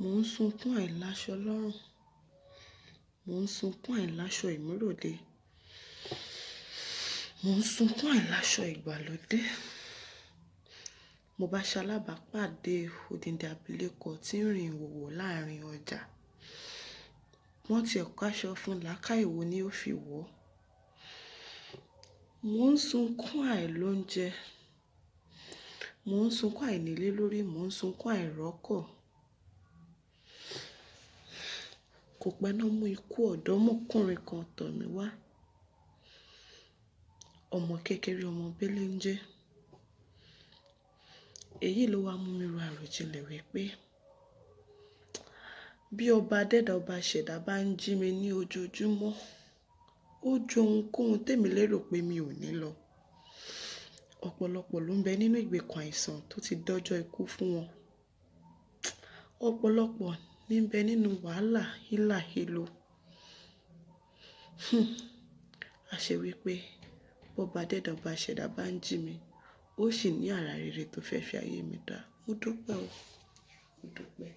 Mò ń sunkún àìláṣọ lọ́rùn. Mò ń sunkún àìláṣọ ìmúròde. Mò ń sunkún àìláṣọ ìgbàlódé. Mo bá ṣalábàápàdé odindi abilékọ tí ń rìn ìhòhò láàrin ọjà. Wọ́n ti ẹ̀kọ́ aṣọ fún làákàyè wo ni ó fi wọ̀. Mò ń sunkún àìlóúnjẹ. Mò ń sunkún àìnílé lórí. Mò ń sunkún àìrọ́kọ̀. Kò pẹ́ náà mú ikú ọ̀dọ́mọkùnrin kan tọ̀ mí wá. Ọmọ kékeré, ọmọ béléńjé. Èyí ló wá mú mi ro àròjinlẹ̀ wípé bí ọba adẹ́dàá ọba ṣẹ̀dá bá ń jí mi ní ojoojúmọ́, ó ju ohunkóhun tèmi lérò pé mi ò ní lọ. Ọ̀pọ̀lọpọ̀ ló ń bẹ nínú ìgbèkùn àìsàn tó ti dọ́jọ́ ikú fún wọn. Ọ̀pọ̀lọpọ̀ ní ń bẹ nínú wàhálà hílàhílo. Àṣẹ wípé bọ́ba adẹ́dàá ọba ṣẹ̀dá bá ń jí mi, ó sì ní àrà rere tó fẹ́ fi ayé mi dá. Mo dúpẹ́ o. Mo dúpẹ́.